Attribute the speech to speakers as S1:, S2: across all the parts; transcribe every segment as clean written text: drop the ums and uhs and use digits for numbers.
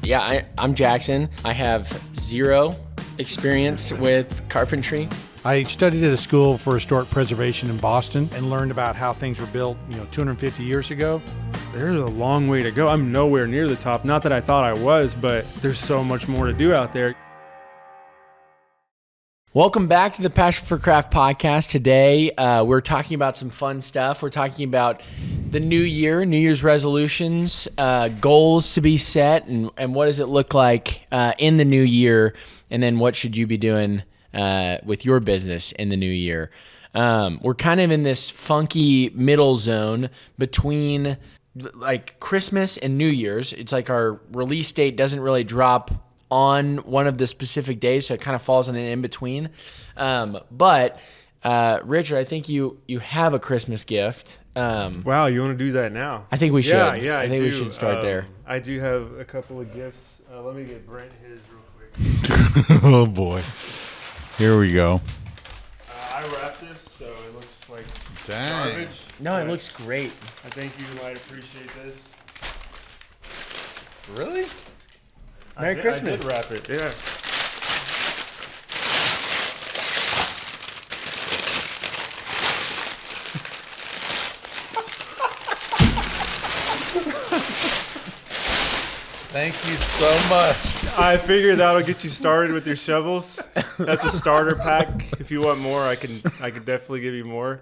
S1: Yeah, I'm Jackson. I have zero experience with carpentry.
S2: I studied at a school for historic preservation in Boston and learned about how things were built, 250 years ago.
S3: There's a long way to go. I'm nowhere near the top. Not that I thought I was, but there's so much more to do out there.
S1: Welcome back to the Passion for Craft podcast. Today, we're talking about some fun stuff. We're talking about the new year, New Year's resolutions, goals to be set, and what does it look like in the new year, and then what should you be doing with your business in the new year. We're kind of in this funky middle zone between like Christmas and New Year's. It's like our release date doesn't really drop on one of the specific days, so it kind of falls in an in-between. But Richard, I think you have a Christmas gift.
S3: Wow, you want to do that now?
S1: I think we should.
S3: Yeah,
S1: I think we should start there.
S3: I do have a couple of gifts. Let me get Brent his real quick.
S4: Oh boy. Here we go.
S3: I wrapped this, so it looks like
S4: Dang.
S3: garbage.
S1: No, it looks great.
S3: I think you might appreciate this.
S4: Really?
S1: Merry Christmas.
S3: I did wrap it, yeah.
S4: Thank you so much.
S3: I figured that'll get you started with your shovels. That's a starter pack. If you want more, I can definitely give you more.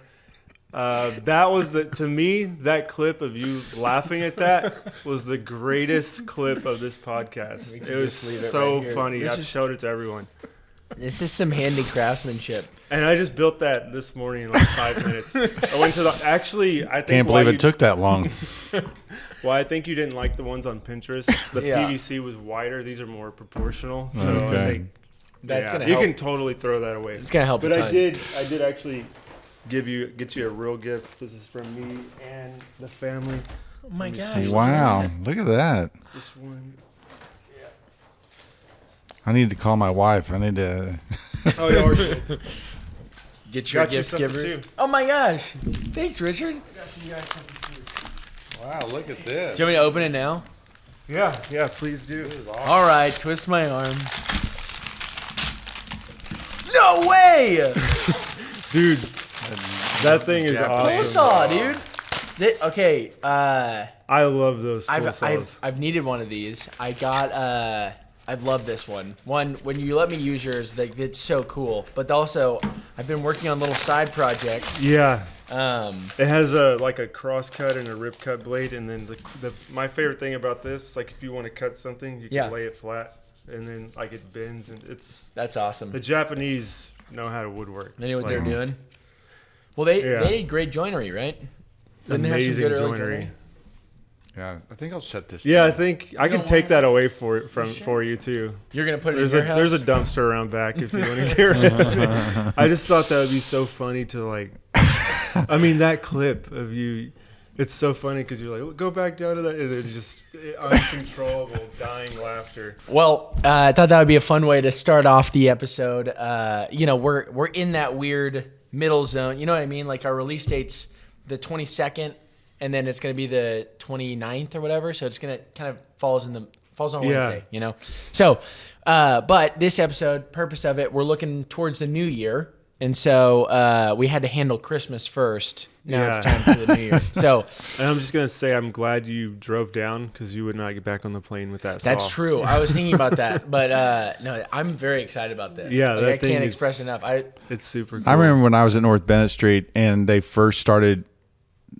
S3: That was to me, that clip of you laughing at that was the greatest clip of this podcast. It was so funny. I've showed it to everyone.
S1: This is some handy craftsmanship.
S3: And I just built that this morning in like 5 minutes. I went to I think
S4: Can't believe it took that long.
S3: Well, I think you didn't like the ones on Pinterest. The PVC was wider. These are more proportional. So
S4: Okay.
S3: I think
S1: That's gonna
S3: you
S1: help.
S3: can totally throw that away.
S1: It's gonna help.
S3: But
S1: a ton.
S3: I did actually get you a real gift. This is from me and the family.
S1: Oh my
S3: Let me
S1: gosh!
S3: see.
S4: Wow. Look at that.
S3: This one.
S4: I need to call my wife. I need to.
S3: Oh, yeah, or shit.
S1: Get your
S3: Got you
S1: gift
S3: something
S1: givers.
S3: too.
S1: Oh my gosh! Thanks, Richard.
S3: Got you guys something too.
S4: Wow. Look at this.
S1: Do you want me to open it now?
S3: Yeah, please do.
S1: All right, twist my arm. No way!
S3: Dude, that thing is
S4: Japanese.
S3: awesome.
S1: Coleslaw, dude. Okay,
S3: I love those coleslaws.
S1: I've needed one of these. I love this one. When you let me use yours, it's so cool. But also, I've been working on little side projects.
S3: Yeah. It has a cross cut and a rip cut blade, and then my favorite thing about this, like if you want to cut something, you can lay it flat, and then like it bends, and
S1: That's awesome.
S3: the Japanese know how to woodwork.
S1: They know what they're doing. Well, they need great joinery, right? Didn't they have some
S3: Amazing
S1: good early
S3: joinery.
S4: Yeah. I think I'll set this.
S3: Yeah, I
S4: down.
S3: think I can take that away for you too.
S1: You're gonna put it
S3: There's
S1: in your house.
S3: there's a dumpster around back if you want to get rid of it. I just thought that would be so funny to like. I mean, that clip of you, it's so funny because you're like, go back down to that, and then just uncontrollable, dying laughter.
S1: Well, I thought that would be a fun way to start off the episode. We're in that weird middle zone. You know what I mean? Like our release date's the 22nd, and then it's going to be the 29th or whatever. So it's going to kind of falls on Wednesday, you know? So, but this episode, purpose of it, we're looking towards the new year. And so we had to handle Christmas first. Now it's time for the new year. So,
S3: and I'm just gonna say I'm glad you drove down because you would not get back on the plane with that.
S1: That's
S3: saw.
S1: true. I was thinking about that, but no, I'm very excited about this.
S3: Yeah,
S1: like,
S3: that
S1: I
S3: thing
S1: can't
S3: is-
S1: express enough.
S3: It's super cool.
S4: I remember when I was at North Bennett Street and they first started.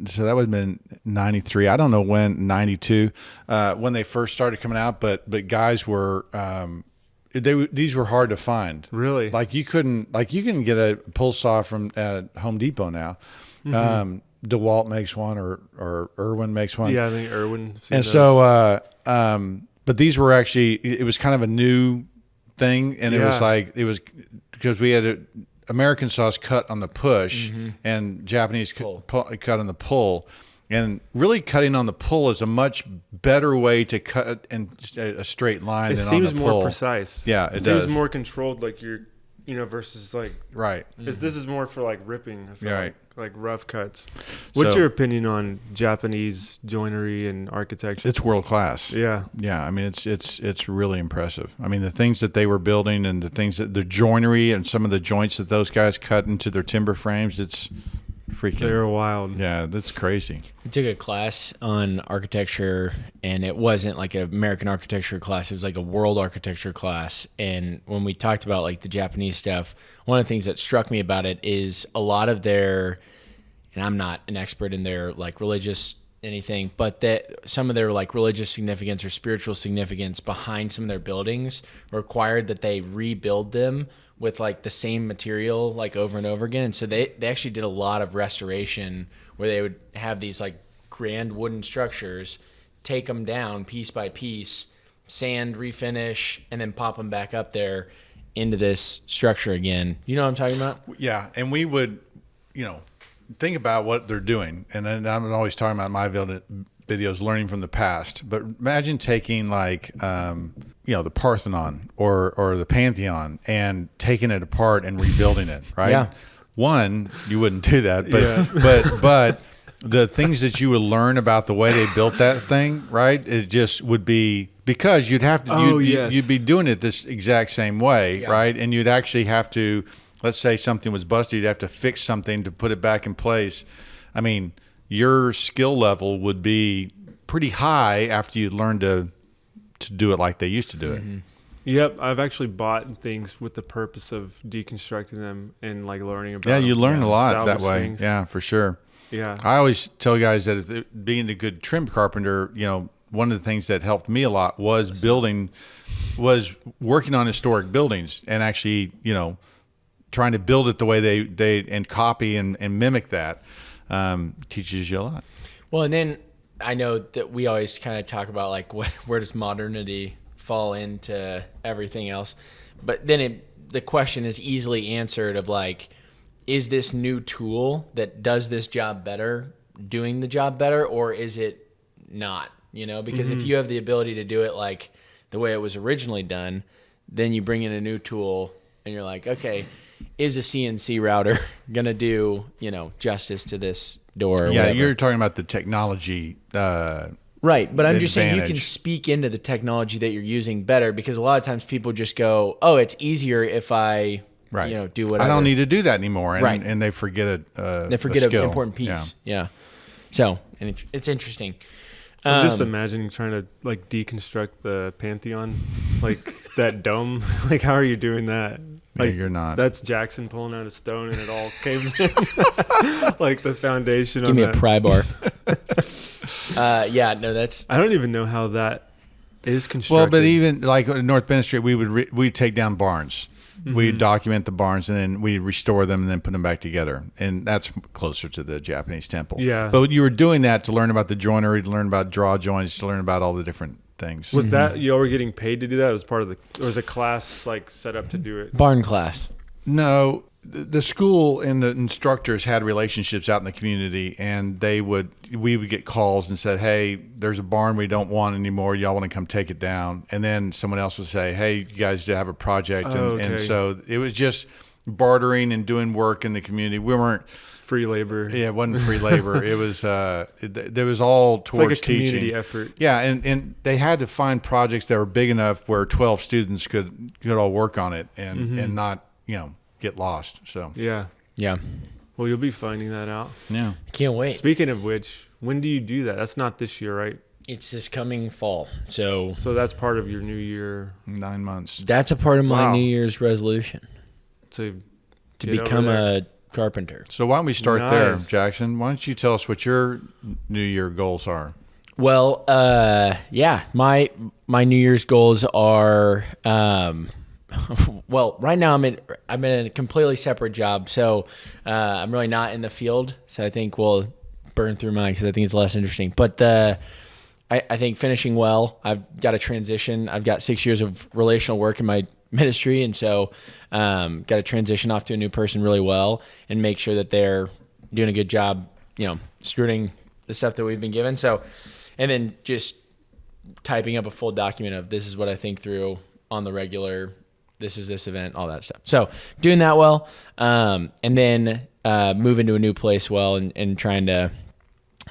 S4: So that would have been 93. I don't know when, 92, when they first started coming out. But guys were, these were hard to find.
S3: Really?
S4: Like you couldn't get a pull saw from Home Depot now.
S3: Mm-hmm.
S4: DeWalt makes one or Irwin makes one.
S3: Yeah, I think Irwin.
S4: And so, but these were actually, it was kind of a new thing. And it was because we had American saws cut on the push and Japanese cut on the pull. And really cutting on the pull is a much better way to cut in a straight line than on the pull.
S3: It seems more precise.
S4: Yeah, it
S3: seems
S4: does.
S3: more controlled, like you're versus like
S4: Right.
S3: this is more for like ripping. I feel
S4: Right.
S3: like rough cuts. What's
S4: So-
S3: your opinion on Japanese joinery and architecture?
S4: It's world class.
S3: Yeah.
S4: Yeah, I mean it's really impressive. I mean the things that they were building and the joinery and some of the joints that those guys cut into their timber frames, it's freaking.
S3: They're wild.
S4: Yeah, that's crazy.
S1: I took a class on architecture, and it wasn't like an American architecture class. It was like a world architecture class. And when we talked about like the Japanese stuff, one of the things that struck me about it is a lot of their, and I'm not an expert in their like religious anything, but that some of their like religious significance or spiritual significance behind some of their buildings required that they rebuild them with like the same material like over and over again. And so they actually did a lot of restoration where they would have these like grand wooden structures, take them down piece by piece, sand, refinish, and then pop them back up there into this structure again. You know what I'm talking about?
S4: Yeah, and we would, think about what they're doing. And then I'm always talking about my videos, learning from the past. But imagine taking like, the Parthenon or the Pantheon and taking it apart and rebuilding it, right?
S1: Yeah.
S4: One, you wouldn't do that, but
S3: Yeah.
S4: but the things that you would learn about the way they built that thing, right? It just would be because you'd have to you'd be doing it this exact same way,
S1: Yeah.
S4: right? And you'd actually have to, let's say something was busted, you'd have to fix something to put it back in place. I mean, your skill level would be pretty high after you learned to do it like they used to do it.
S3: Yep, I've actually bought things with the purpose of deconstructing them and like learning about.
S4: Yeah, you
S3: them.
S4: learn a lot that
S3: Salvage
S4: way.
S3: things.
S4: Yeah, for sure.
S3: Yeah.
S4: I always tell guys that being a good trim carpenter, one of the things that helped me a lot was working on historic buildings and actually, trying to build it the way they and copy and mimic that teaches you a lot.
S1: Well, and then I know that we always kind of talk about like where does modernity fall into everything else, but then the question is easily answered of like, is this new tool that does this job better doing the job better, or is it not? Because if you have the ability to do it like the way it was originally done, then you bring in a new tool and you're like, okay, is a CNC router gonna do justice to this door? Or
S4: Yeah,
S1: whatever?
S4: you're talking about the technology.
S1: Right, but I'm just saying you can
S4: advantage.
S1: speak into the technology that you're using better, because a lot of times people just go, "Oh, it's easier if I,
S4: Right.
S1: do whatever."
S4: I don't need to do that anymore, and,
S1: Right.
S4: and they forget
S1: They forget
S4: a
S1: an
S4: skill.
S1: important piece. Yeah. So, and it's interesting.
S3: I'm just imagining trying to like deconstruct the Pantheon, like that dome. Like, how are you doing that?
S4: Yeah,
S3: Like,
S4: you're not.
S3: That's Jackson pulling out a stone and it all caves in. Like the foundation.
S1: Give
S3: on
S1: me
S3: that.
S1: a pry bar. Yeah, no, that's
S3: I don't even know how that is constructed.
S4: Well, but even like in North Bennett Street, we'd take down barns. We document the barns and then we restore them and then put them back together. And that's closer to the Japanese temple.
S3: Yeah.
S4: But you were doing that to learn about the joinery, to learn about draw joints, to learn about all the different things.
S3: Was that you all were getting paid to do that? It was part of or was a class like set up to do it?
S1: barn class.
S4: No, the school and the instructors had relationships out in the community, and we would get calls and said, "Hey, there's a barn we don't want anymore. Y'all want to come take it down?" And then someone else would say, "Hey, you guys have a project," and
S3: okay.
S4: so it was just bartering and doing work in the community. We weren't.
S3: Free labor.
S4: Yeah, it wasn't free labor. It was there was all
S3: It's like
S4: towards
S3: a community
S4: teaching.
S3: effort.
S4: Yeah, and they had to find projects that were big enough where 12 students could all work on it and not get lost. So
S3: Yeah.
S1: Yeah,
S3: Well, you'll be finding that out.
S4: yeah,
S1: can't wait.
S3: Speaking of which, when do you do that? That's not this year, right?
S1: It's this coming fall, so
S3: So that's part of your new year
S4: 9 months.
S1: that's a part of my
S3: Wow.
S1: New Year's resolution
S3: to
S1: to
S3: get over
S1: become
S3: there.
S1: a carpenter.
S4: So why don't we start there,
S3: Nice.
S4: Jackson? Why don't you tell us what your New Year goals are?
S1: Well, yeah, my New Year's goals are, well, right now I'm in a completely separate job, so I'm really not in the field. So I think we'll burn through mine because I think it's less interesting. But I think finishing well. I've got to transition. I've got 6 years of relational work in my ministry, and so got to transition off to a new person really well and make sure that they're doing a good job, stewarding the stuff that we've been given. So, and then just typing up a full document of this is what I think through on the regular this is this event, all that stuff. So doing that well, and then moving to a new place well, and trying to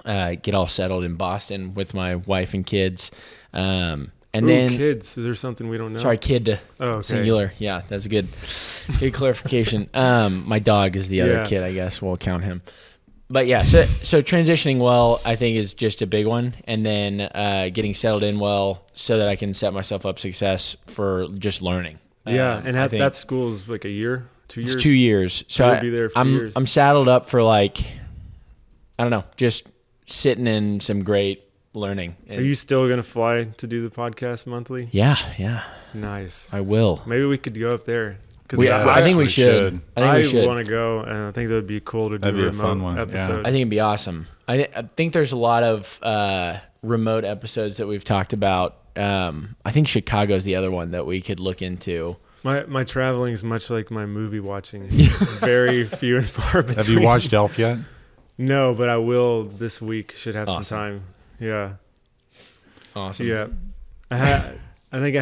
S1: get all settled in Boston with my wife and kids. And then
S3: kids. Is there something we don't know?
S1: Sorry, kid.
S3: Okay.
S1: Singular. Yeah, that's a good clarification. My dog is the other kid, I guess. We'll count him. But yeah, so transitioning well, I think, is just a big one. And then getting settled in well so that I can set myself up success for just learning.
S3: Yeah, and that school's like a year, 2 years?
S1: It's 2 years. So
S3: you'll be there for 2 years.
S1: I'm saddled up for like, I don't know, just sitting in some great learning.
S3: Are you still going to fly to do the podcast monthly?
S1: Yeah.
S3: Nice.
S1: I will.
S3: Maybe we could go up there.
S1: I think we should.
S3: I want to go, and I think that would be cool to do a remote
S4: fun one.
S3: episode.
S1: I think it'd be awesome. I think there's a lot of remote episodes that we've talked about. I think Chicago's the other one that we could look into.
S3: My traveling is much like my movie watching. Very few and far between.
S4: Have you watched Elf yet?
S3: No, but I will this week. Should have some time. Yeah.
S1: Awesome.
S3: Yeah. I think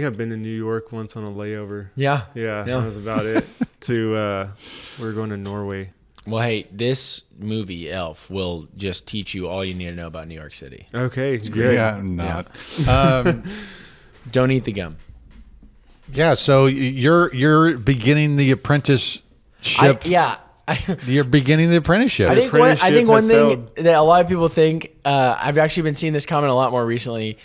S3: I've been to New York once on a layover.
S1: Yeah.
S3: Yeah. That was about it. We're going to Norway.
S1: Well, hey, this movie Elf will just teach you all you need to know about New York City.
S3: Okay, great.
S4: Yeah, I'm not.
S1: Don't eat the gum.
S4: Yeah, so you're beginning the apprenticeship. You're beginning the apprenticeship.
S1: I think one thing that a lot of people think, I've actually been seeing this comment a lot more recently.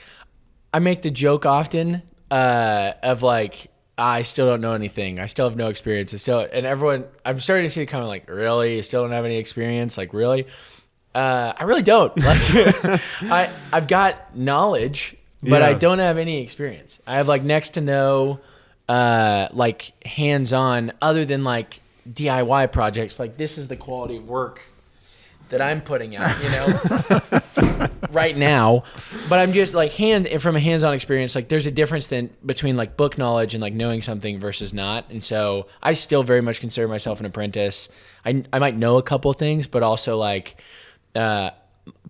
S1: I make the joke often of like, I still don't know anything. I still have no experience. And everyone, I'm starting to see the comment like, really? You still don't have any experience? Like, really? I really don't. Like, I've got knowledge, but I don't have any experience. I have like next to no, like hands-on, other than like DIY projects. Like, this is the quality of work that I'm putting out, right now. But I'm just like from a hands-on experience, like there's a difference between like book knowledge and like knowing something versus not. And so I still very much consider myself an apprentice. I might know a couple of things, but also like part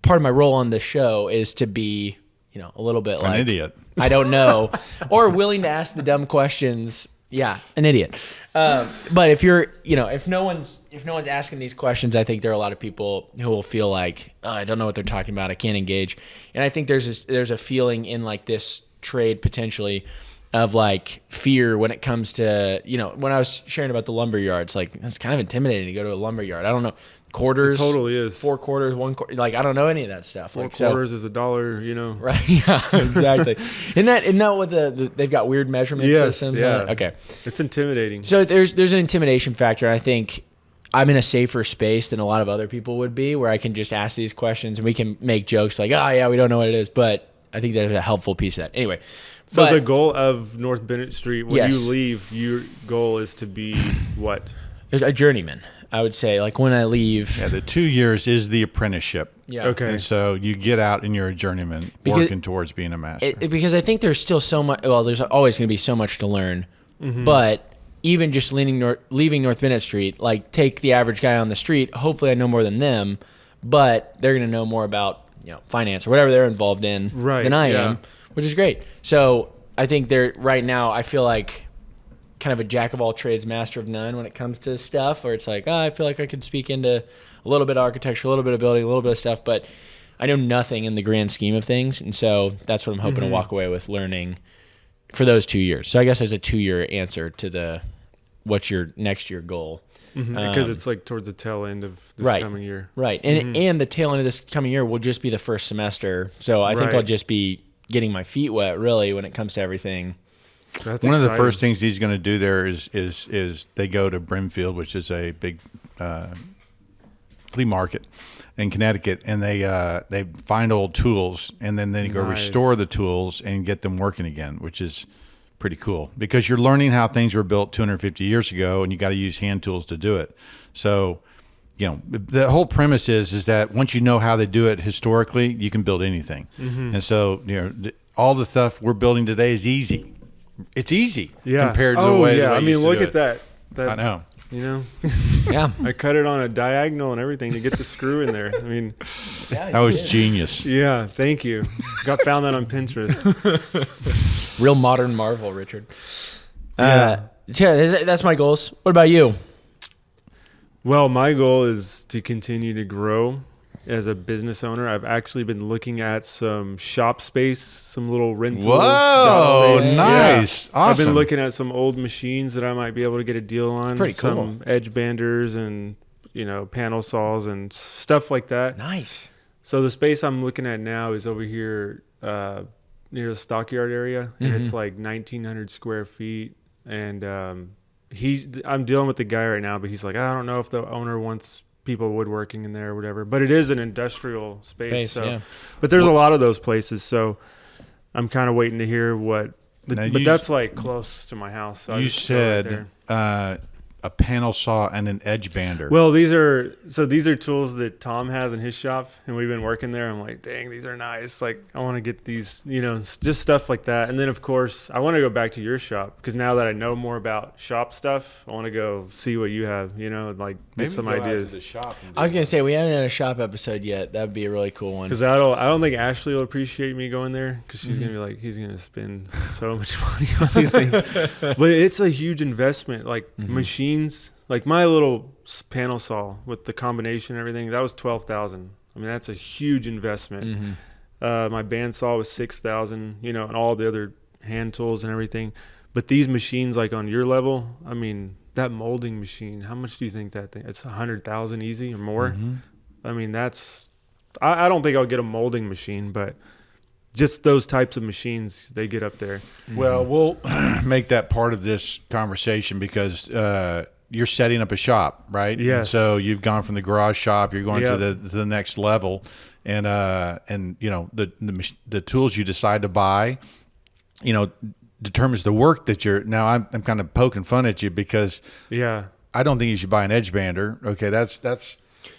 S1: of my role on the show is to be, a little bit like
S4: an idiot.
S1: I don't know, or willing to ask the dumb questions. Yeah, an idiot. But if if no one's asking these questions, I think there are a lot of people who will feel like, oh, I don't know what they're talking about. I can't engage. And I think there's a feeling in like this trade potentially of like fear when it comes to, when I was sharing about the lumber yards, like it's kind of intimidating to go to a lumber yard. I don't know. Quarters.
S3: It totally is. 4
S1: quarters, 1 quarter. Like, I don't know any of that stuff.
S3: 4 quarters is $1,
S1: Right. Yeah, exactly. Isn't that what they've got weird measurement systems?
S3: Yeah.
S1: Okay.
S3: It's intimidating.
S1: So there's an intimidation factor. I think I'm in a safer space than a lot of other people would be, where I can just ask these questions and we can make jokes like, oh yeah, we don't know what it is. But I think there's a helpful piece of that. Anyway.
S3: So the goal of North Bennett Street, when you leave, your goal is to be what?
S1: A journeyman. I would say, like, when I leave.
S4: Yeah, the 2 years is the apprenticeship.
S1: Yeah.
S3: Okay.
S4: And so you get out and you're a journeyman working towards being a master.
S1: Because I think there's still so much. Well, there's always going to be so much to learn. Mm-hmm. But even just leaving North Bennett Street, like, take the average guy on the street. Hopefully, I know more than them, but they're going to know more about finance or whatever they're involved in than I am, which is great. So I think right now, I feel like kind of a jack of all trades, master of none when it comes to stuff, where it's like, I feel like I could speak into a little bit of architecture, a little bit of building, a little bit of stuff, but I know nothing in the grand scheme of things. And so that's what I'm hoping to walk away with learning for those 2 years. So I guess as a 2-year answer to what's your next year goal.
S3: Because it's like towards the tail end of this coming year. Right.
S1: And the tail end of this coming year will just be the first semester. So I think I'll just be getting my feet wet really when it comes to everything.
S3: That's
S4: One
S3: exciting.
S4: of the first things he's going to do there is they go to Brimfield, which is a big flea market in Connecticut, and they find old tools, and then they go restore the tools and get them working again, which is pretty cool because you're learning how things were built 250 years ago, and you got to use hand tools to do it. So, the whole premise is that once you know how they do it historically, you can build anything. And so, all the stuff we're building today is easy. It's easy compared to the way.
S3: I mean, look at that.
S4: I know.
S1: Yeah,
S3: I cut it on a diagonal and everything to get the screw in there. I mean,
S4: that was genius.
S3: Yeah, thank you. Found that on Pinterest.
S1: Real modern marvel, Richard.
S3: Yeah.
S1: Yeah, that's my goals. What about you?
S3: Well, my goal is to continue to grow as a business owner. I've actually been looking at some shop space, some little rental shop
S4: Whoa,
S3: space.
S4: nice.
S3: I've
S4: Awesome.
S3: been looking at some old machines that I might be able to get a deal on.
S1: Pretty cool.
S3: Some edge banders and, panel saws and stuff like that.
S1: Nice.
S3: So the space I'm looking at now is over here near the stockyard area, and it's like 1,900 square feet. And I'm dealing with the guy right now, but he's like, I don't know if the owner wants people woodworking in there or whatever. But it is an industrial space.
S1: Yeah.
S3: But there's a lot of those places, so I'm kind of waiting to hear what. But that's like close to my house. So
S4: You said a panel saw and an edge bander.
S3: Well, these are tools that Tom has in his shop, and we've been working there. I'm like, dang, these are nice. Like, I want to get these, just stuff like that. And then, of course, I want to go back to your shop because now that I know more about shop stuff, I want to go see what you have, like get some ideas.
S1: I was gonna say we haven't had a shop episode yet. That'd be a really cool one.
S3: Because I don't think Ashley will appreciate me going there because she's gonna be like, he's gonna spend so much money on these things. But it's a huge investment. Like machines, like my little panel saw with the combination and everything, that was $12,000. I mean, that's a huge investment. My bandsaw was $6,000. And all the other hand tools and everything. But these machines, like on your level, I mean, that molding machine, how much do you think that thing? It's $100,000 easy or more. I mean, that's. I don't think I'll get a molding machine, but just those types of machines, they get up there.
S4: Well, we'll make that part of this conversation because you're setting up a shop, right?
S3: Yes.
S4: And so you've gone from the garage shop, you're going to the next level, and the tools you decide to buy, determines the work that you're. Now I'm kind of poking fun at you because I don't think you should buy an edge bander. Okay, that's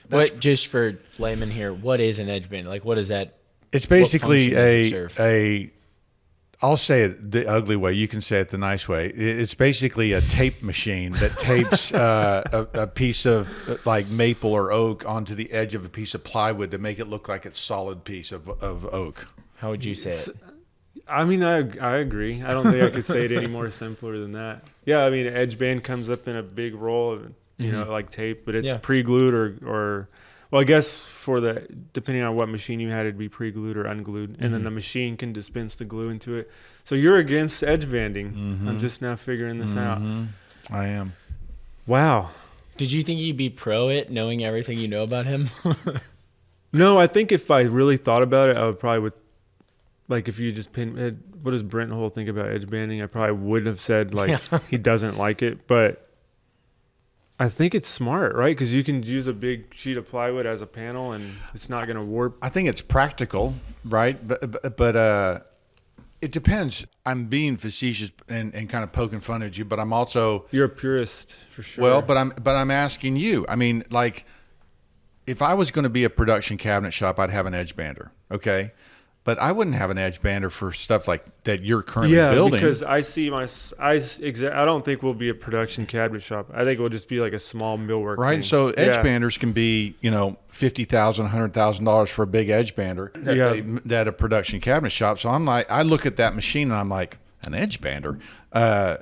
S1: what, just for layman here, what is an edge bander? Like, what is that?
S4: It's basically
S1: what function does it serve?
S4: I'll say it the ugly way. You can say it the nice way. It's basically a tape machine that tapes a piece of like maple or oak onto the edge of a piece of plywood to make it look like it's a solid piece of oak.
S1: How would you say it?
S3: I mean, I agree. I don't think I could say it any more simpler than that. Yeah, I mean, an edge band comes up in a big roll of, like tape, but it's pre-glued or well, I guess depending on what machine you had, it'd be pre-glued or unglued, and then the machine can dispense the glue into it. So you're against edge banding. I'm just now figuring this out.
S4: I am.
S3: Wow.
S1: Did you think you'd be pro it, knowing everything you know about him?
S3: No, I think if I really thought about it, I would probably like if you just what does Brent Hole think about edge banding? I probably would have said like he doesn't like it, but I think it's smart, right? Because you can use a big sheet of plywood as a panel, and it's not going to warp.
S4: I think it's practical, right? But it depends. I'm being facetious and kind of poking fun at you, but I'm also
S3: You're a purist for sure.
S4: well. But I'm asking you. I mean, like, if I was going to be a production cabinet shop, I'd have an edge bander, okay? But I wouldn't have an edge bander for stuff like that you're currently building.
S3: Because I see I don't think we'll be a production cabinet shop. I think we'll just be like a small millwork.
S4: Right.
S3: thing.
S4: So edge banders can be, $50,000, $100,000 for a big edge bander at a production cabinet shop. So I'm like, I look at that machine and I'm like, an edge bander. I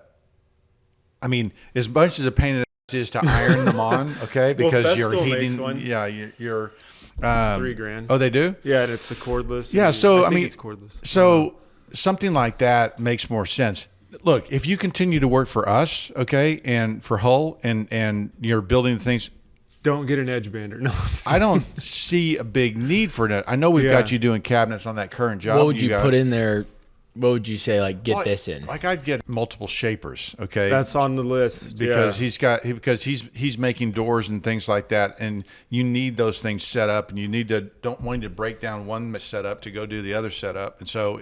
S4: mean, as much as a pain in the ass is to iron them on, okay, because you're
S3: Festool
S4: heating.
S3: makes one.
S4: Yeah, you're.
S3: It's $3,000.
S4: Oh, they do?
S3: Yeah, and it's a cordless.
S4: Yeah, so
S3: I
S4: mean,
S3: it's cordless.
S4: So something like that makes more sense. Look, if you continue to work for us, okay, and for Hull, and you're building things,
S3: don't get an edge bander. No,
S4: I don't see a big need for that. I know we've got you doing cabinets on that current job.
S1: What would you put in there? What would you say? Like, get this in.
S4: Like, I'd get multiple shapers. Okay,
S3: that's on the list
S4: because he's making doors and things like that, and you need those things set up, and you don't want to break down one setup to go do the other setup, and so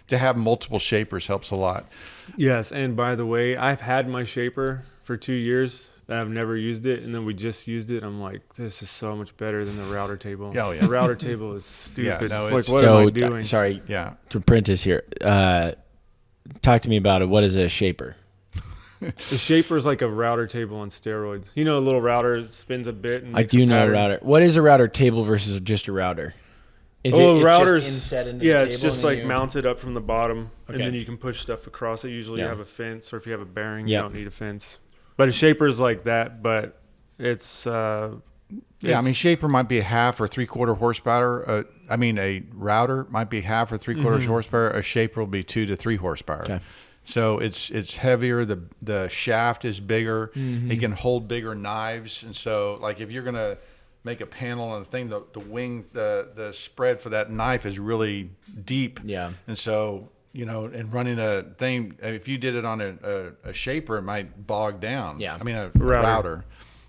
S4: to have multiple shapers helps a lot.
S3: Yes, and by the way, I've had my shaper for 2 years. I've never used it, and then we just used it. I'm like, this is so much better than the router table.
S4: Oh, yeah.
S3: The router table is stupid.
S4: Yeah, no,
S3: like,
S4: it's-
S3: what am I doing?
S1: Sorry.
S4: Yeah.
S1: Brent is here. Talk to me about it. What is a shaper?
S3: The shaper is like a router table on steroids. You know, a little router spins a bit. And
S1: I
S3: makes
S1: do know a
S3: pattern.
S1: router. What is a router table versus just a router? Is
S3: Well,
S1: it's
S3: routers,
S1: just inset into
S3: yeah,
S1: the
S3: it's
S1: table
S3: just
S1: and
S3: like
S1: then you-
S3: mounted up from the bottom, and
S1: Okay.
S3: then you can push stuff across it. Usually you
S1: Yeah.
S3: have a fence, or if you have a bearing,
S1: Yep.
S3: you don't need a fence. But a shaper's like that, but it's
S4: Yeah, I mean, shaper might be a half or 3/4 horsepower. A router might be half or 3/4 horsepower. A shaper will be 2 to 3 horsepower.
S1: Okay.
S4: So it's heavier. The shaft is bigger. It can hold bigger knives, and so like if you're gonna make a panel on the thing, the wing, the spread for that knife is really deep.
S1: Yeah.
S4: And so and running a thing, if you did it on a shaper, it might bog down.
S1: Yeah.
S4: I mean a
S3: Router.
S4: router.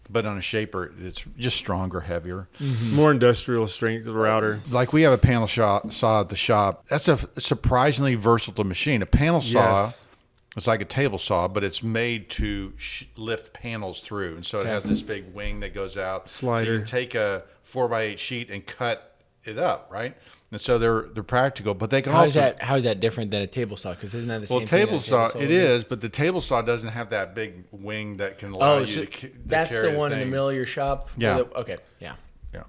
S4: But on a shaper, it's just stronger, heavier.
S3: more industrial strength of the router.
S4: Like we have a panel saw at the shop. That's a surprisingly versatile machine. A panel saw,
S3: Yes.
S4: it's like a table saw, but it's made to lift panels through. And so it has this big wing that goes out. So
S3: Slider.
S4: you can take a 4x8 sheet and cut it up, right? And so they're practical, but they can
S1: How is
S4: also.
S1: that different than a table saw? Because isn't that the
S4: Well,
S1: same thing?
S4: table
S1: that a
S4: saw,
S1: table
S4: it
S1: would
S4: is, but the table saw doesn't have that big wing that can allow
S1: Oh,
S4: you
S1: so
S4: to
S1: that's
S4: carry
S1: the one in the
S4: thing.
S1: middle of your shop?
S4: Yeah.
S1: Okay. Yeah.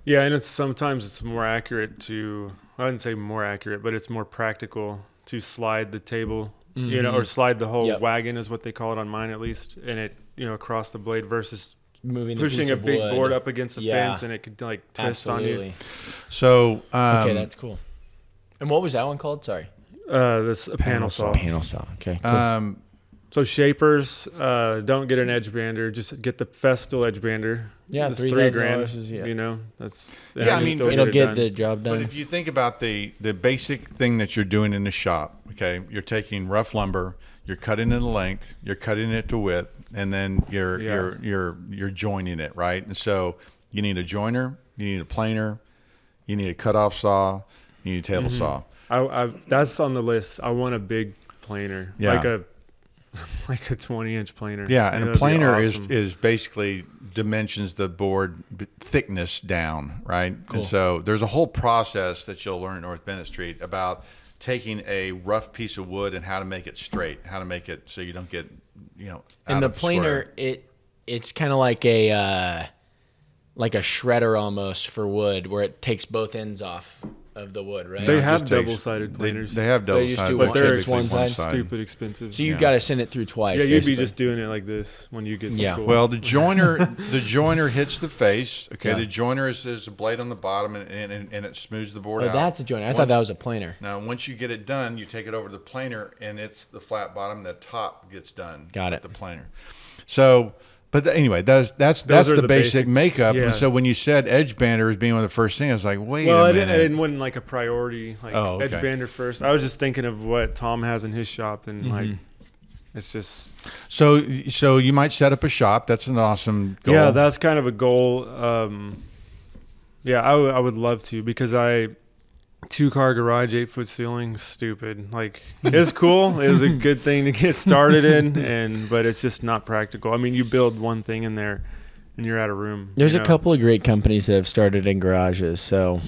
S3: Yeah, and sometimes it's more accurate to, I wouldn't say more accurate, but it's more practical to slide the table, or slide the whole
S1: Yep.
S3: wagon is what they call it on mine at least, and it, across the blade versus
S1: Moving the
S3: pushing
S1: piece
S3: a
S1: of
S3: big
S1: wood.
S3: board up against a
S1: Yeah.
S3: fence and it could like twist
S1: Absolutely.
S3: on you.
S4: So,
S1: Okay, that's cool. And what was that one called? Sorry.
S3: This a panel saw.
S1: Panel saw. Okay. Cool.
S3: So shapers, don't get an edge bander, just get the Festool edge bander.
S1: Yeah,
S3: it's
S1: $3,000
S3: $3,000.
S1: is- yeah.
S3: That's
S4: Yeah, I
S3: you
S4: mean,
S3: still
S1: It'll
S3: it
S1: get
S3: done.
S1: the job done.
S4: But if you think about the basic thing that you're doing in the shop, okay, you're taking rough lumber, you're cutting it to length, you're cutting it to width, and then you're joining it, right? And so you need a joiner, you need a planer, you need a cutoff saw, you need a table saw.
S3: That's on the list. I want a big planer,
S4: Yeah.
S3: like a 20-inch planer.
S4: Yeah, and a
S3: that'd be
S4: planer
S3: awesome.
S4: is basically dimensions the board thickness down, right?
S1: Cool.
S4: And so there's a whole process that you'll learn at North Bennett Street about taking a rough piece of wood and how to make it straight, how to make it so you don't get, out
S1: and the
S4: of
S1: planer,
S4: square.
S1: it's kind of like a shredder almost for wood, where it takes both ends off of the wood, right?
S3: They have
S4: just takes-
S3: double-sided planers.
S4: They have
S1: They just
S4: double-sided,
S1: do
S3: but
S1: one-
S3: they're
S1: just one side.
S3: stupid expensive.
S1: So you
S4: Yeah.
S1: got to send it through twice.
S3: yeah, you'd be
S1: basically.
S3: just doing it like this when you get to
S1: Yeah.
S3: school.
S4: Well, the joiner hits the face. Okay,
S1: Yeah.
S4: the joiner is a blade on the bottom, and it smooths the board
S1: Oh,
S4: out.
S1: that's a joiner. I thought
S4: Once-
S1: that was a planer.
S4: Now, once you get it done, you take it over to the planer, and it's the flat bottom. The top gets done.
S1: Got
S4: with
S1: it.
S4: The planer. So, but anyway, that's
S3: Those
S4: the
S3: are the
S4: basic
S3: basic-
S4: makeup.
S3: yeah.
S4: And so when you said edge bander as being one of the first things, I was like, wait
S3: well,
S4: a
S3: I
S4: minute.
S3: didn't want like a priority, like
S4: Oh, okay.
S3: edge bander first. I was just thinking of what Tom has in his shop, and like it's just
S4: So you might set up a shop. That's an awesome goal.
S3: yeah, that's kind of a goal. Yeah, I would love to, because 2-car garage, 8-foot ceiling, stupid. Like, it's cool. It was a good thing to get started in, but it's just not practical. I mean, you build one thing in there, and you're out of room.
S1: There's
S3: you
S1: a
S3: know?
S1: couple of great companies that have started in garages. So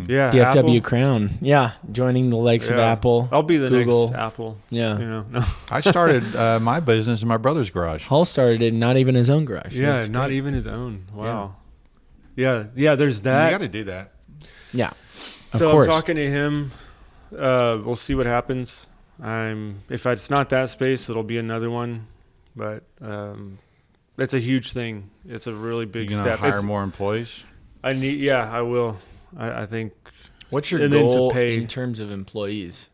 S3: Yeah,
S1: DFW
S3: Apple.
S1: Crown, yeah, joining the likes of
S3: Yeah.
S1: Apple.
S3: I'll be the
S1: Google.
S3: next Apple.
S1: Yeah.
S3: No.
S4: I started my business in my brother's garage.
S1: Hull started in not even his own garage.
S3: Yeah,
S1: That's
S3: not
S1: great.
S3: even his own. Wow. Yeah. There's
S4: You
S3: that.
S4: got to do that.
S1: Yeah.
S3: So
S1: Of course.
S3: I'm talking to him. We'll see what happens. If it's not that space, it'll be another one. But it's a huge thing. It's a really big
S4: You're gonna
S3: step.
S4: hire more employees.
S3: I need. Yeah, I will. I think.
S1: What's your
S3: and then to
S1: goal
S3: pay-
S1: in terms of employees?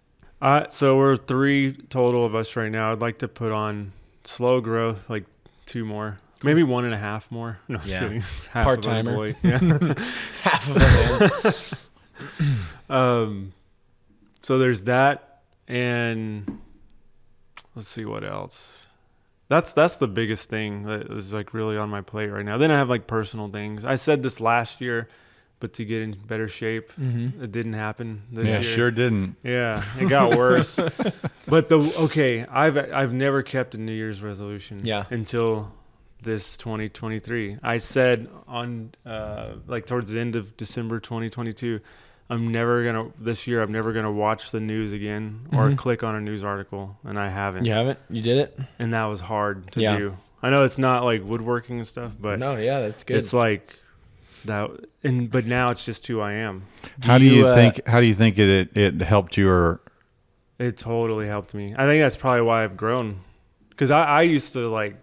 S3: So we're 3 total of us right now. I'd like to put on slow growth, like 2 more, maybe 1.5 more. No, I'm
S1: Yeah.
S3: just kidding. Half of an
S1: Part-timer.
S3: employee. Yeah.
S1: Half of them.
S3: So there's that, and let's see what else. That's the biggest thing that is like really on my plate right now. Then I have like personal things. I said this last year, but to get in better shape, it didn't happen this
S4: Yeah,
S3: year.
S4: sure didn't.
S3: Yeah, it got worse. But I've never kept a New Year's resolution.
S1: Yeah.
S3: Until this 2023. I said on like towards the end of December 2022, this year I'm never gonna watch the news again or click on a news article, and I haven't.
S1: You haven't? You did it?
S3: And that was hard to
S1: Yeah.
S3: do. I know it's not like woodworking and stuff, but
S1: No, yeah, that's good.
S3: it's like But now it's just who I am.
S4: How do you think it helped you, or
S3: It totally helped me. I think that's probably why I've grown. Because I used to like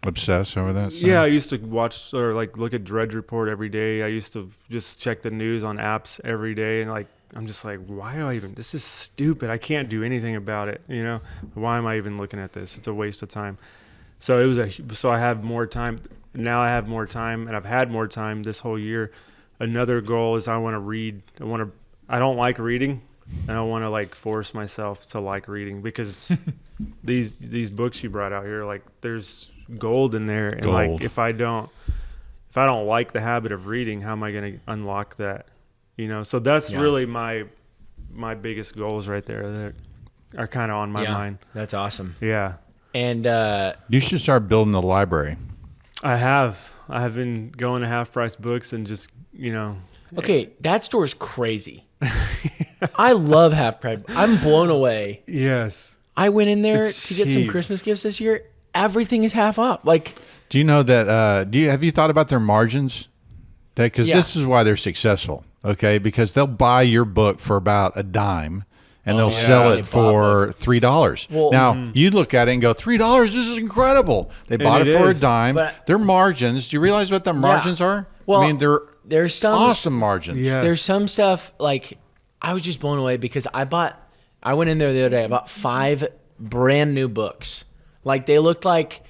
S4: obsess over that stuff?
S3: Yeah, I used to watch or like look at Drudge Report every day. I used to just check the news on apps every day, and like I'm just like, why do I even? This is stupid. I can't do anything about it. You know, why am I even looking at this? It's a waste of time. So so I have more time now. I have more time, and I've had more time this whole year. Another goal is I want to read. I don't like reading, and I want to like force myself to like reading because these books you brought out here, like there's gold in there, and like if I don't like the habit of reading, how am I going to unlock that? You know, so that's really my biggest goals right there that are kind of on my mind.
S1: That's awesome.
S3: Yeah.
S1: And
S4: you should start building a library.
S3: I have been going to Half Price Books and just, you know.
S1: Okay, that store is crazy. I love Half Price. I'm blown away.
S3: Yes.
S1: I went in there
S3: It's
S1: to get some
S3: cheap.
S1: Christmas gifts this year. Everything is half up. Like,
S4: do you know that? Have you thought about their margins? Because this is why they're successful. Okay, because they'll buy your book for about a dime, and they'll sell it for $3.
S1: Well,
S4: now you look at it and go, $3. This is incredible. They bought it for a dime.
S1: But
S4: their margins. Do you realize what the margins are?
S1: Well,
S4: I mean,
S1: there's some
S4: awesome margins.
S3: Yeah.
S1: There's some stuff like I was just blown away because I went in there the other day. I bought 5 brand new books. Like they looked like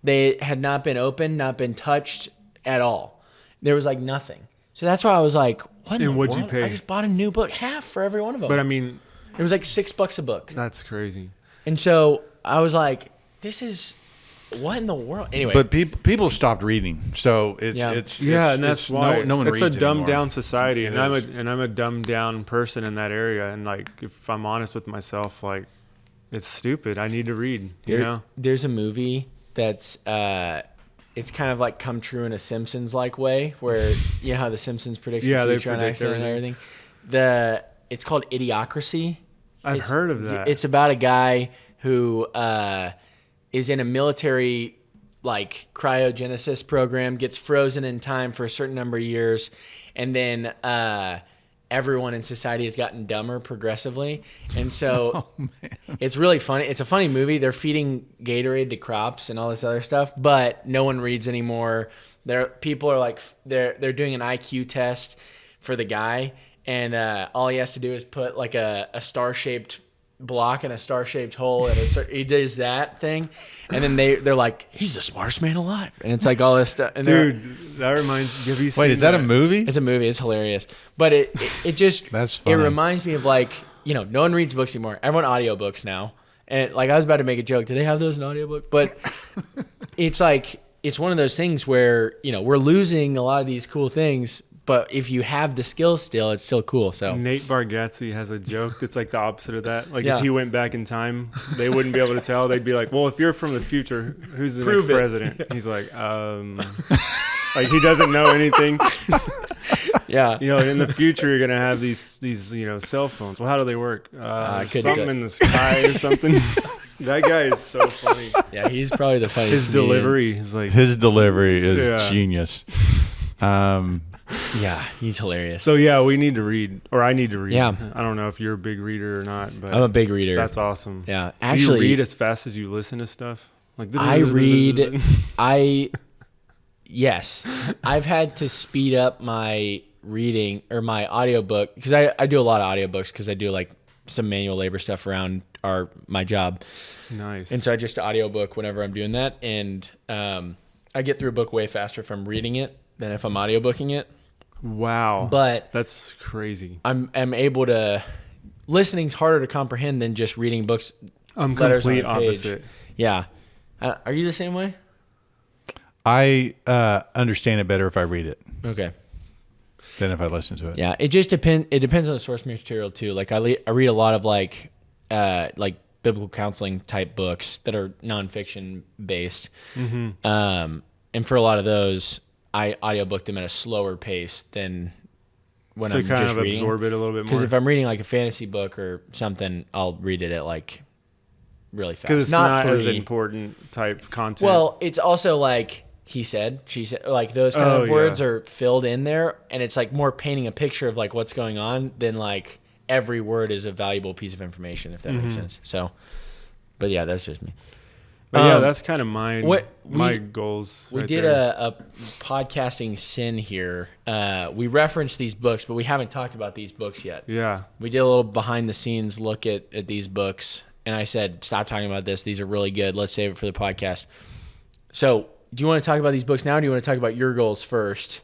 S1: they had not been opened, not been touched at all. There was like nothing. So that's why I was like, what in the
S3: what'd you
S1: world?
S3: pay?
S1: I just bought a new book, half for every one of them.
S3: But I mean,
S1: it was like $6 a book.
S3: that's crazy.
S1: And so I was like, this is what in the world? Anyway.
S4: But people stopped reading, so it's
S3: And that's why
S4: no one
S3: it's
S4: reads
S3: a dumbed
S4: anymore.
S3: down society, and
S4: It is.
S3: I'm a dumbed down person in that area. And like, if I'm honest with myself, like, it's stupid. I need to read. You know,
S1: There's a movie that's it's kind of like come true in a Simpsons like way, where you know how the Simpsons predicts the
S3: they
S1: future on
S3: predict
S1: accident and everything. It's called Idiocracy.
S3: I've heard of that.
S1: It's about a guy who is in a military like cryogenesis program, gets frozen in time for a certain number of years, and then everyone in society has gotten dumber progressively. And so it's really funny. It's a funny movie. They're feeding Gatorade to crops and all this other stuff, but no one reads anymore. People are like, they're doing an IQ test for the guy, and all he has to do is put like a star-shaped block in a star-shaped hole, and he does that thing, and then they're like, he's the smartest man alive, and it's like all this stuff. And
S3: Dude, that reminds me. Have you seen
S4: Wait, is that a movie?
S1: it's a movie. It's hilarious, but it just
S4: That's
S1: it
S4: funny.
S1: reminds me of like, you know, no one reads books anymore. Everyone audiobooks now, and like I was about to make a joke. Do they have those in audiobook? But it's like it's one of those things where, you know, we're losing a lot of these cool things. But if you have the skills still, it's still cool. So
S3: Nate Bargatze has a joke that's like the opposite of that. Like
S1: Yeah.
S3: if he went back in time, they wouldn't be able to tell. They'd be like, "Well, if you're from the future, who's the
S1: Prove
S3: next
S1: it."
S3: president?" He's like, like he doesn't know anything.
S1: yeah,
S3: You know, in the future, you're gonna have these you know cell phones. Well, how do they work?
S1: couldn't
S3: Something
S1: do it.
S3: in the sky or something. That guy is so funny.
S1: yeah, he's probably the funniest.
S3: His
S1: comedian.
S3: delivery is like.
S4: His delivery is
S3: Yeah.
S4: genius.
S1: Yeah, he's hilarious.
S3: So yeah, we need to read, or I need to read.
S1: Yeah.
S3: I don't know if you're a big reader or not, but
S1: I'm a big reader.
S3: that's awesome.
S1: Yeah,
S3: Do
S1: actually,
S3: you read as fast as you listen to stuff? Like
S1: I read. Yes, I've had to speed up my reading or my audiobook because I do a lot of audiobooks because I do like some manual labor stuff around my job.
S3: Nice.
S1: And so I just audiobook whenever I'm doing that. And I get through a book way faster if I'm reading it than if I'm audiobooking it.
S3: Wow.
S1: But
S3: that's crazy.
S1: I'm able to, listening's harder to comprehend than just reading books.
S3: I'm
S1: letters on
S3: complete
S1: a page.
S3: opposite.
S1: Yeah. Are you the same way?
S4: I understand it better if I read it
S1: Okay.
S4: than if I listen to it.
S1: Yeah. It just depends. It depends on the source material too. Like I read a lot of like biblical counseling type books that are nonfiction based.
S3: Mm-hmm.
S1: And for a lot of those, I audiobook them at a slower pace than when
S3: To
S1: I'm
S3: kind
S1: just
S3: of
S1: reading.
S3: absorb it a little bit
S1: Because
S3: more.
S1: if I'm reading like a fantasy book or something, I'll read it at like really fast.
S3: Because it's not as
S1: free.
S3: important type content.
S1: Well, it's also like he said, she said, like those kind of words are filled in there, and it's like more painting a picture of like what's going on than like every word is a valuable piece of information, if that makes sense. So, but yeah, that's just me.
S3: But yeah, that's kind of my goals.
S1: We
S3: right
S1: did
S3: there.
S1: a podcasting sin here. We referenced these books, but we haven't talked about these books yet.
S3: Yeah.
S1: We did a little behind the scenes look at these books, and I said, stop talking about this. These are really good. Let's save it for the podcast. So, do you want to talk about these books now, or do you want to talk about your goals first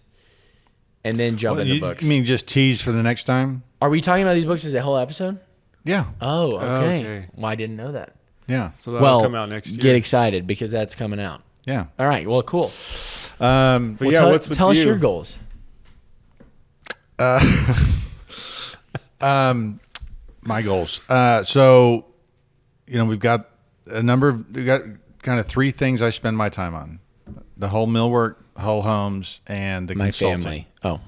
S1: and then jump into books?
S4: You mean just tease for the next time?
S1: Are we talking about these books as a whole episode?
S4: Yeah.
S1: Oh, okay.
S3: Okay.
S1: Well, I didn't know that.
S4: Yeah.
S3: So that'll come out next year.
S1: Get excited because that's coming out.
S4: Yeah.
S1: All right. Well, cool.
S3: But
S1: Well,
S3: yeah,
S1: tell,
S3: what's with
S1: tell us
S3: you?
S1: your goals.
S4: My goals. So, we've got we got kind of 3 things I spend my time on: the whole millwork, whole homes, and the
S1: My
S4: consulting.
S1: family. Oh.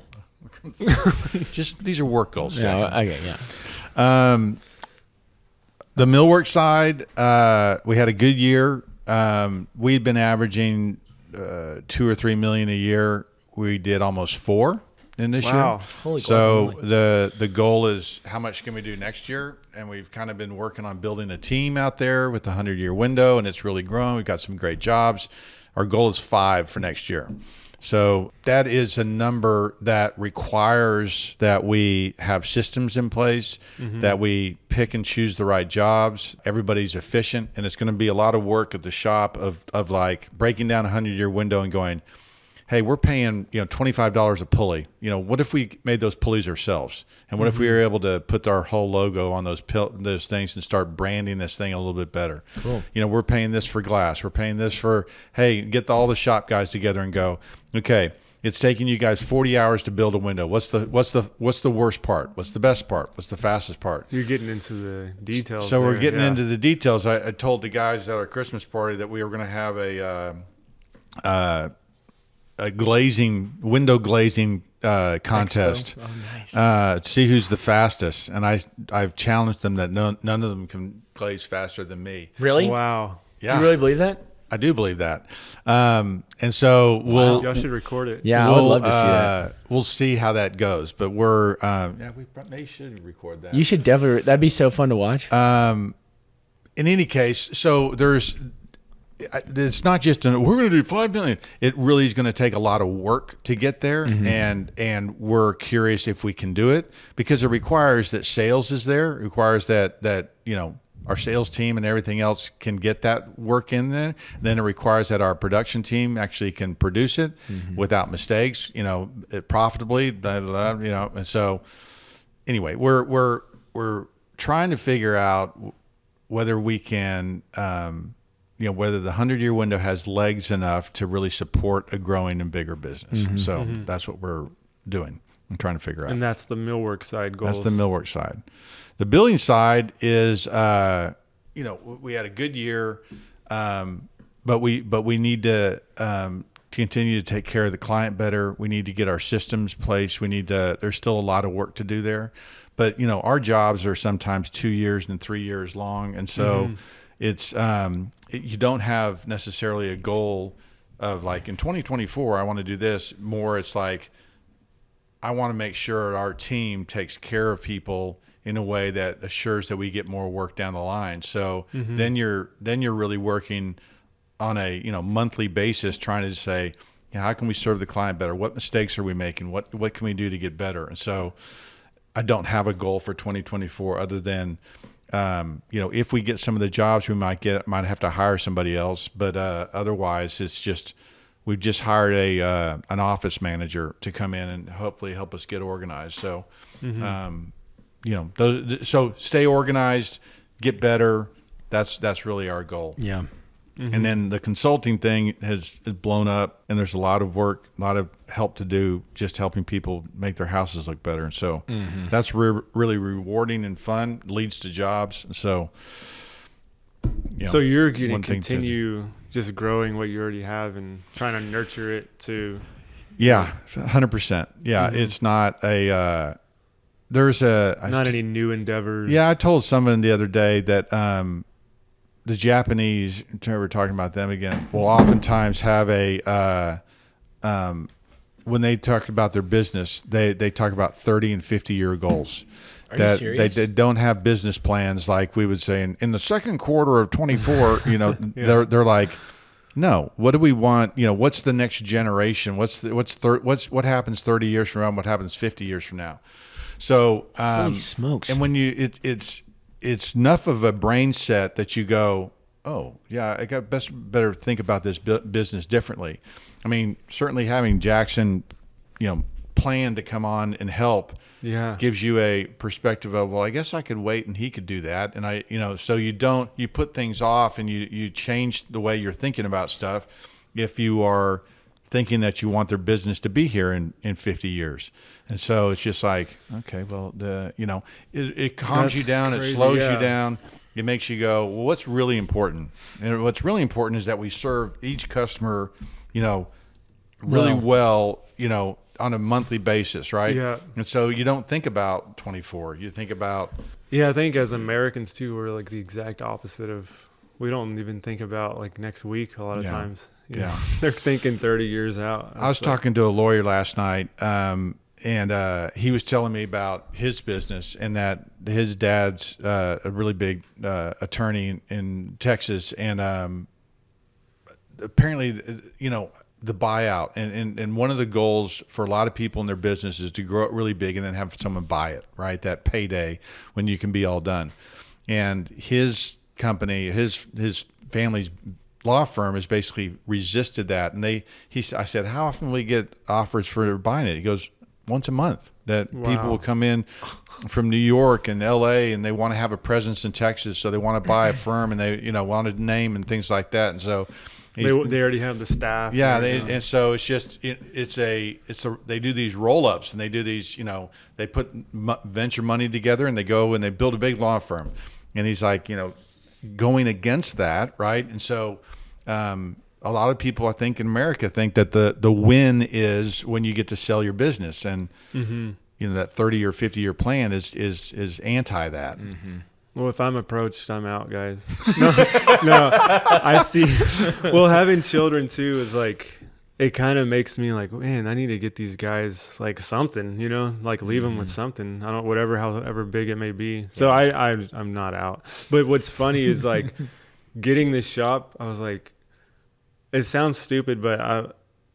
S4: Just these are work goals.
S1: Yeah.
S4: Jackson.
S1: Okay. Yeah.
S4: The millwork side, we had a good year. We'd been averaging 2 or 3 million a year. We did almost 4 in this
S3: Wow.
S4: year.
S1: Holy
S4: So
S1: guacamole.
S4: the goal is how much can we do next year? And we've kind of been working on building a team out there with the 100-year window, and it's really grown. We've got some great jobs. Our goal is 5 for next year. So that is a number that requires that we have systems in place, that we pick and choose the right jobs. Everybody's efficient, and it's going to be a lot of work at the shop of like breaking down a 100-year window and going, hey, we're paying $25 a pulley. What if we made those pulleys ourselves? And what if we were able to put our whole logo on those things and start branding this thing a little bit better?
S1: Cool.
S4: We're paying this for glass. We're paying this for, hey, get all the shop guys together and go, okay, it's taking you guys 40 hours to build a window. What's the worst part? What's the best part? What's the fastest part?
S3: You're getting into the details.
S4: So we're
S3: there,
S4: getting
S3: yeah.
S4: into the details. I told the guys at our Christmas party that we were going to have a window glazing contest.
S1: Oh, nice.
S4: To see who's the fastest, and I've challenged them that none of them can glaze faster than me.
S1: Really?
S3: Wow.
S4: Yeah,
S1: Do you really believe that?
S4: I do believe that. And so
S3: Y'all should record it.
S1: Yeah, I would love to see that.
S4: We'll see how that goes, but we maybe should record that.
S1: You should definitely. That'd be so fun to watch.
S4: In any case, so it's not just we're going to do 5 million. It really is going to take a lot of work to get there, and we're curious if we can do it because it requires that sales is there. It requires that our sales team and everything else can get that work in there. Then it requires that our production team actually can produce it without mistakes, profitably, blah, blah, blah, And so anyway, we're trying to figure out whether we can, whether the 100-year window has legs enough to really support a growing and bigger business. So that's what we're doing. I'm trying to figure out.
S3: And that's the millwork side goals.
S4: That's the millwork side. The building side is, we had a good year, but we need to continue to take care of the client better. We need to get our systems placed. There's still a lot of work to do there, but our jobs are sometimes 2 years and 3 years long, and so it's you don't have necessarily a goal of like in 2024 I want to do this. More, it's like I want to make sure our team takes care of people in a way that assures that we get more work down the line. So then you're really working on a monthly basis, trying to say, how can we serve the client better? What mistakes are we making? What can we do to get better? And so I don't have a goal for 2024 other than if we get some of the jobs we might have to hire somebody else, but otherwise it's just we've just hired an office manager to come in and hopefully help us get organized. So so stay organized, get better. That's really our goal.
S1: Yeah.
S4: And then the consulting thing has blown up, and there's a lot of work, a lot of help to do, just helping people make their houses look better. And so that's really rewarding and fun, leads to jobs. And so,
S3: so you're going
S4: one
S3: to
S4: thing
S3: continue just growing what you already have and trying to nurture it to.
S4: Yeah, 100%. Yeah, it's not a
S3: not any new endeavors.
S4: Yeah, I told someone the other day that the Japanese, we're talking about them again, will oftentimes have when they talk about their business, they talk about 30 and 50-year goals.
S1: Are you serious?
S4: They don't have business plans like we would say in the second quarter of 24. They're like, no. What do we want? What's the next generation? What happens 30 years from now? What happens 50 years from now? So
S1: holy smokes!
S4: And when it's enough of a brain set that you go, oh yeah, I got better think about this business differently. I mean, certainly having Jackson, plan to come on and help.
S3: Yeah.
S4: Gives you a perspective of, well, I guess I could wait and he could do that. And so you put things off and you change the way you're thinking about stuff if you are thinking that you want their business to be here in 50 years. And so it's just like, okay, well, it calms you down.
S3: Crazy,
S4: it slows you down. It makes you go, well, what's really important? And what's really important is that we serve each customer, really well, on a monthly basis, right?
S3: Yeah.
S4: And so you don't think about 24. You think about...
S3: Yeah, I think as Americans, too, we're like the exact opposite of... We don't even think about, like, next week a lot of times.
S4: Yeah.
S3: They're thinking 30 years out.
S4: I was talking to a lawyer last night, and he was telling me about his business and that his dad's a really big attorney in Texas. And apparently, the buyout and one of the goals for a lot of people in their business is to grow it really big and then have someone buy it, right? That payday when you can be all done. And his company, his family's law firm has basically resisted that. And I said, how often will we get offers for buying it? He goes, once a month. That people will come in from New York and LA and they want to have a presence in Texas, so they want to buy a firm and they want a name and things like that. And so
S3: they already have the staff.
S4: Yeah, and so it's just they do these roll-ups and they do these, they put venture money together and they go and they build a big law firm. And he's like, going against that, right? And so a lot of people, I think, in America think that the win is when you get to sell your business, and that 30 or 50-year plan is anti that.
S3: Mm-hmm. Well, if I'm approached, I'm out, guys. No, I see. Well, having children too is like, it kind of makes me like, man, I need to get these guys like something, like leave them with something. However big it may be. So I'm not out. But what's funny is like getting this shop, I was like, it sounds stupid, but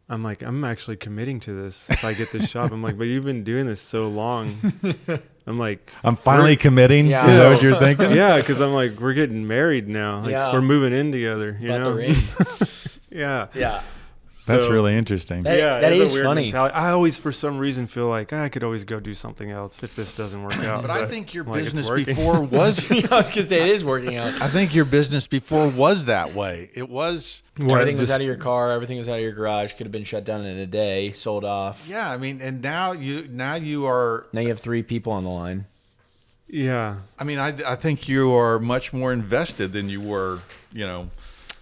S3: I'm like, I'm actually committing to this. If I get this shop, I'm like, but you've been doing this so long. I'm like,
S4: I'm finally committing.
S1: Yeah.
S4: Is that what you're thinking?
S3: Yeah, because I'm like, we're getting married now. Like, we're moving in together. You know?
S1: The ring.
S3: Yeah.
S1: Yeah.
S4: That's
S3: So,
S4: really interesting.
S1: That
S3: it's
S1: is
S3: a weird
S1: funny.
S3: mentality. I always, for some reason, feel like I could always go do something else if this doesn't work out.
S4: But I think your
S3: like, it's
S4: business
S3: working.
S4: before was.
S1: I was gonna say it is working out.
S4: I think your business before was that way. It was.
S1: Everything was out of your car. Everything was out of your garage. Could have been shut down in a day. Sold off.
S4: Yeah, I mean, and now you are.
S1: Now you have 3 people on the line.
S3: Yeah.
S4: I mean, I think you are much more invested than you were.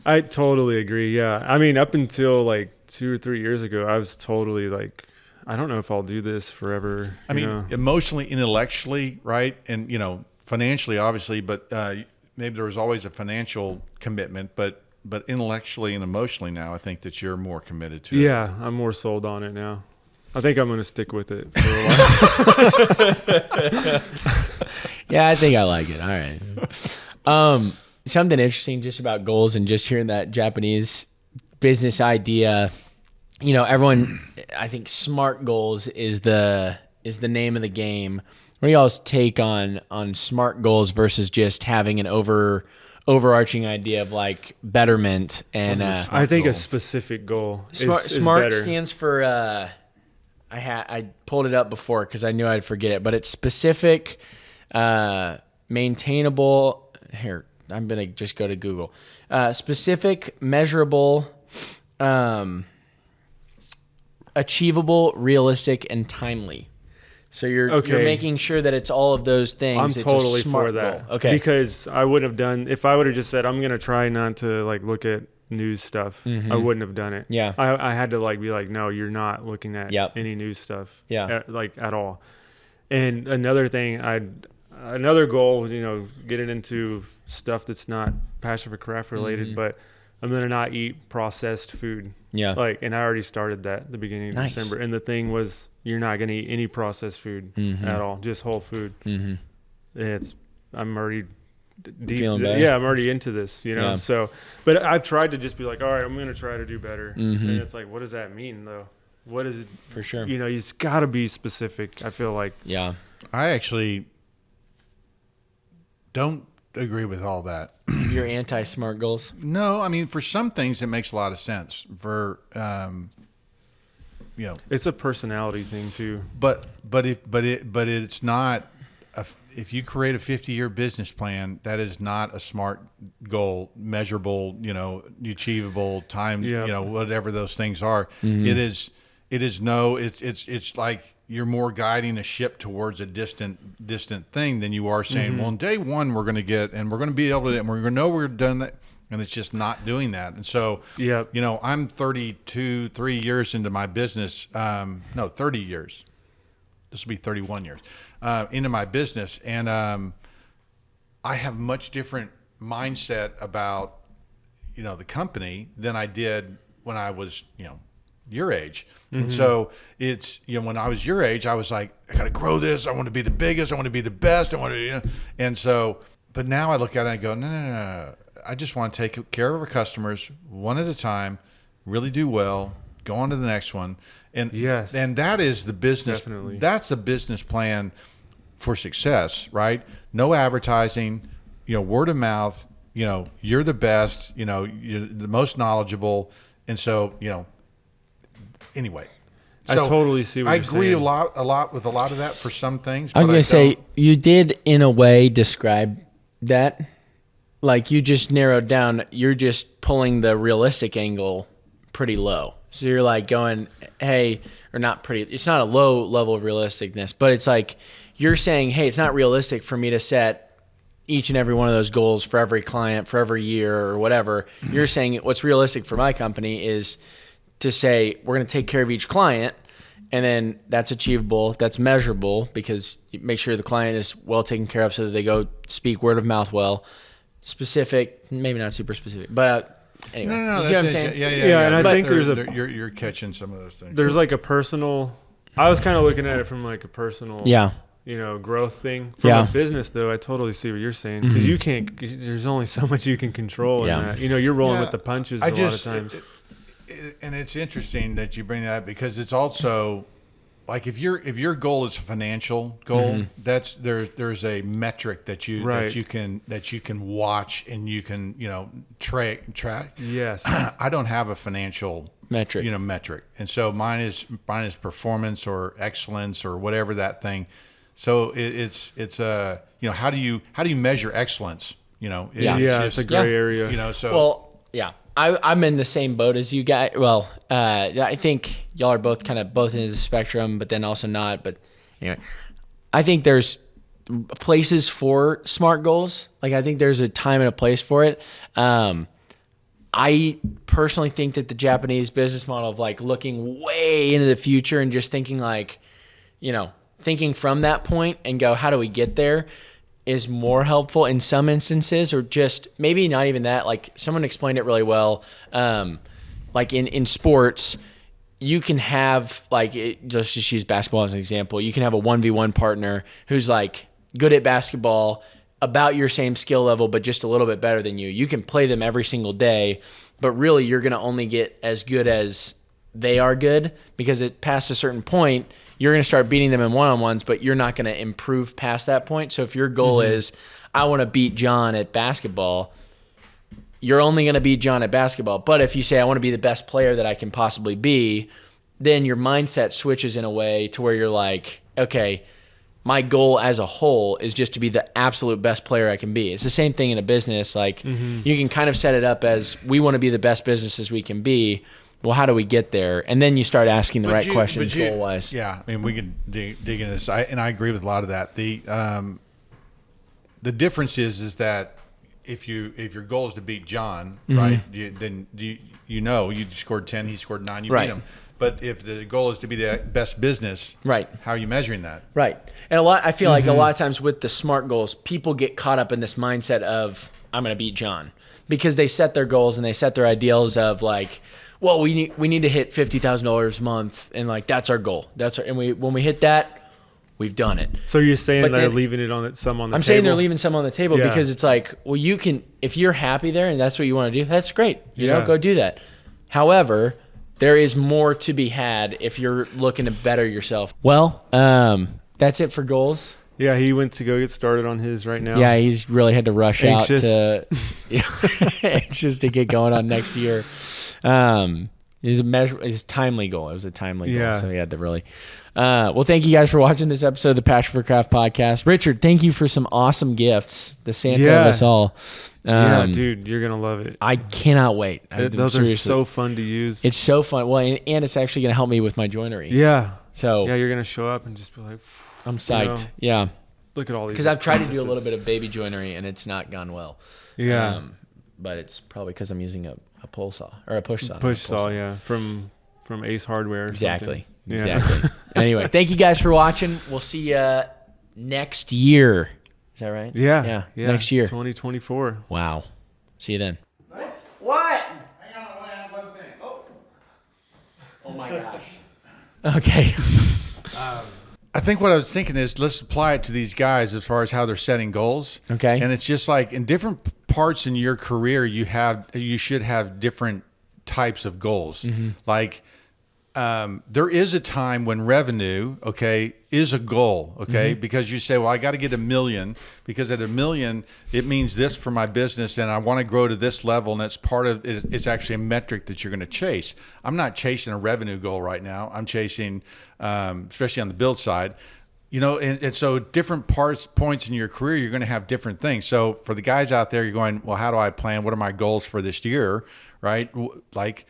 S3: I totally agree. Yeah. I mean, up until like 2 or 3 years ago, I was totally like, I don't know if I'll do this forever.
S4: I mean, emotionally, intellectually, right? And, financially, obviously, but maybe there was always a financial commitment, but intellectually and emotionally now, I think that you're more committed to it.
S3: Yeah, I'm more sold on it now. I think I'm going to stick with it for a while.
S1: Yeah, I think I like it. All right. Something interesting just about goals and just hearing that Japanese business idea. Everyone, I think SMART goals is the name of the game. What do y'all's take on SMART goals versus just having an overarching idea of like betterment? And
S3: I think a specific goal is
S1: SMART
S3: better.
S1: stands for I pulled it up before because I knew I'd forget it, but it's specific, maintainable. Here, I'm gonna just go to Google. Specific, measurable, achievable, realistic, and timely. So you're making sure that it's all of those things.
S3: I'm
S1: It's
S3: totally
S1: a SMART
S3: for that.
S1: goal. Okay.
S3: Because I would have done, if I would have just said, I'm going to try not to like look at news stuff, I wouldn't have done it.
S1: Yeah.
S3: I had to like be like, no, you're not looking at any news stuff.
S1: Yeah.
S3: At all. And another thing, another goal, getting into stuff that's not passion for craft related, but I'm going to not eat processed food.
S1: Yeah.
S3: And I already started that at the beginning of
S1: Nice.
S3: December. And the thing was, you're not going to eat any processed food at all, just whole food. I'm already deep.
S1: Feeling better?
S3: Yeah, I'm already into this,
S1: Yeah.
S3: So, but I've tried to just be like, all right, I'm going to try to do better. And it's like, what does that mean though? What is it?
S1: For sure.
S3: It's got to be specific. I feel like.
S1: Yeah.
S4: I actually don't agree with all that.
S1: You're anti-SMART goals?
S4: No, I mean, for some things it makes a lot of sense. For
S3: It's a personality thing too.
S4: but it's not. If you create a 50-year business plan, that is not a SMART goal, measurable, achievable, time, whatever those things are. It's like you're more guiding a ship towards a distant thing than you are saying, well, on day one we're going to get, and we're going to be able to, and we're going to know we're done that. And it's just not doing that. And so, I'm 3 years into my business. 30 years. This will be 31 years into my business. And I have much different mindset about, the company than I did when I was, your age. And so it's, when I was your age, I was like, I got to grow this. I want to be the biggest. I want to be the best. I want to, and so, but now I look at it and I go, no. I just want to take care of our customers one at a time, really do well, go on to the next one. And and that is the business.
S3: Definitely.
S4: That's the business plan for success, right? No advertising, word of mouth, you're the best, you're the most knowledgeable. And so, anyway.
S3: I totally see what
S4: I
S3: you're
S4: agree
S3: saying.
S4: a lot with a lot of that for some things.
S1: I was
S4: but
S1: going to say,
S4: don't.
S1: you did in a way describe that. Like you just narrowed down, you're just pulling the realistic angle pretty low. So you're like going, hey, or not pretty, it's not a low level of realisticness, but it's like you're saying, hey, it's not realistic for me to set each and every one of those goals for every client, for every year or whatever. You're saying what's realistic for my company is to say we're going to take care of each client, and then that's achievable, that's measurable, because you make sure the client is well taken care of so that they go speak word of mouth well. Specific, maybe not super specific, but anyway,
S4: No,
S1: you see what I'm saying?
S3: Yeah, and I think
S4: you're catching some of those things.
S3: There's like a personal. I was kind of looking at it from like a personal, growth thing. From a business though, I totally see what you're saying, because you can't. There's only so much you can control in that. You're rolling with the punches a lot of times.
S4: And it's interesting that you bring that up, because it's also like if your goal is a financial goal, that's there's a metric that you can watch and you can track.
S3: Yes.
S4: I don't have a financial metric, and so mine is performance or excellence or whatever that thing. So it's how do you measure excellence?
S3: It's a gray area.
S1: I'm in the same boat as you guys. Well, I think y'all are both into the spectrum, but then also not. But anyway, I think there's places for SMART goals. Like I think there's a time and a place for it. I personally think that the Japanese business model of like looking way into the future and just thinking thinking from that point and go, how do we get there, is more helpful in some instances, or just maybe not even that. Like someone explained it really well. Like in sports, you can have just use basketball as an example. You can have a 1v1 partner who's like good at basketball, about your same skill level, but just a little bit better than you. You can play them every single day, but really you're going to only get as good as they are good, because past a certain point, you're going to start beating them in one-on-ones, but you're not going to improve past that point. So if your goal is, I want to beat John at basketball, you're only going to beat John at basketball. But if you say, I want to be the best player that I can possibly be, then your mindset switches in a way to where you're like, okay, my goal as a whole is just to be the absolute best player I can be. It's the same thing in a business. Like you can kind of set it up as, we want to be the best business as we can be. Well, how do we get there? And then you start asking the right questions goal-wise.
S4: Yeah, I mean, we can dig into this. I agree with a lot of that. The difference is that if your goal is to beat John, right? Then you scored 10, he scored 9, you
S1: Right.
S4: beat him. But if the goal is to be the best business,
S1: Right.
S4: how are you measuring that?
S1: Right. And I feel like a lot of times with the SMART goals, people get caught up in this mindset of, I'm going to beat John, because they set their goals and they set their ideals of like, well, we need to hit $50,000 a month, and like that's our goal. When we hit that, we've done it.
S3: So you're saying
S1: But
S3: they're
S1: then-
S3: leaving it on some on the
S1: I'm
S3: table?
S1: saying they're leaving some on the table
S3: Yeah.
S1: because it's like, well, you can, if you're happy there and that's what you want to do, that's great. You know,
S3: Yeah.
S1: go do that. However, there is more to be had if you're looking to better yourself. Well, that's it for goals.
S3: Yeah, he went to go get started on his right now.
S1: Yeah, he's really had to rush
S3: Anxious.
S1: out to anxious to get going on next year. His timely goal. It was a timely goal,
S3: Yeah.
S1: so he had to really. Well, thank you guys for watching this episode of the Passion for Craft podcast. Richard, thank you for some awesome gifts. The Santa of us all.
S3: Yeah, dude, you're gonna love it.
S1: I cannot wait.
S3: Those
S1: Seriously.
S3: are so fun to use.
S1: It's so fun. Well, and it's actually going to help me with my joinery.
S3: yeah.
S1: So
S3: Yeah, you're gonna show up and just be like,
S1: I'm psyched.
S3: know,
S1: Yeah.
S3: look at all these.
S1: Because I've tried to do a little
S3: apprentices.
S1: bit of baby joinery and it's not gone well.
S3: Yeah.
S1: But it's probably because I'm using a pull saw or a push saw. not a
S3: Push
S1: pull
S3: saw, yeah, from Ace Hardware. Or
S1: Exactly.
S3: something. Yeah.
S1: Exactly. Anyway, thank you guys for watching. We'll see you next year. Is that right?
S3: Yeah.
S1: Yeah. Next year.
S3: 2024.
S1: Wow. See you then.
S2: What? Hang on, I want to add one thing.
S1: Oh my gosh. Okay.
S4: I think what I was thinking is let's apply it to these guys as far as how they're setting goals.
S1: Okay.
S4: And it's just like in different parts in your career, you should have different types of goals. Like there is a time when revenue, okay, is a goal, okay, because you say, well, I got to get 1 million because at 1 million it means this for my business, and I want to grow to this level, and it's part of it's actually a metric that you're going to chase. I'm not chasing a revenue goal right now. I'm chasing, especially on the build side. You know, and so different points in your career, you're going to have different things. So for the guys out there, you're going, well, how do I plan? What are my goals for this year, right? Like,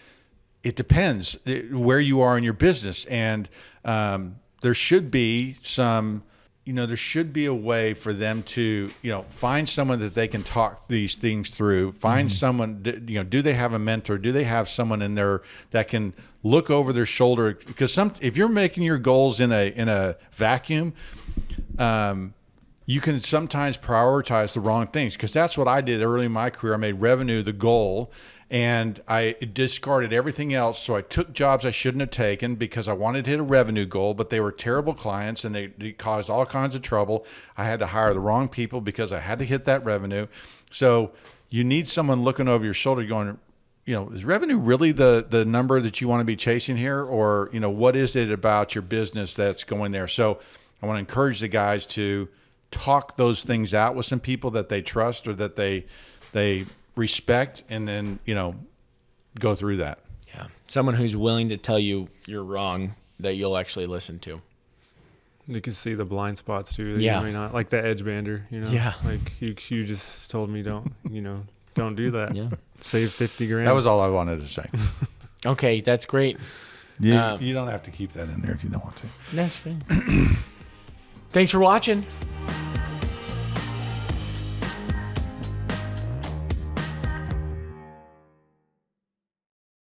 S4: it depends where you are in your business. And there should be there should be a way for them to, find someone that they can talk these things through. Find someone, do they have a mentor? Do they have someone in there that can look over their shoulder? Because if you're making your goals in a vacuum, you can sometimes prioritize the wrong things. Because that's what I did early in my career. I made revenue the goal, and I discarded everything else. So I took jobs I shouldn't have taken because I wanted to hit a revenue goal, but they were terrible clients and they caused all kinds of trouble. I had to hire the wrong people because I had to hit that revenue. So you need someone looking over your shoulder going, is revenue really the number that you want to be chasing here? Or, what is it about your business that's going there? So I want to encourage the guys to talk those things out with some people that they trust or that they respect, and then, go through that.
S1: Yeah. Someone who's willing to tell you you're wrong that you'll actually listen to.
S3: You can see the blind spots too. That
S1: Yeah.
S3: You may not, like the edge bander,
S1: Yeah.
S3: Like you just told me don't do that.
S1: Yeah.
S3: Save 50 grand.
S4: That was all I wanted to say.
S1: Okay, that's great.
S4: You don't have to keep that in there if you don't want to.
S1: That's great. Thanks for watching.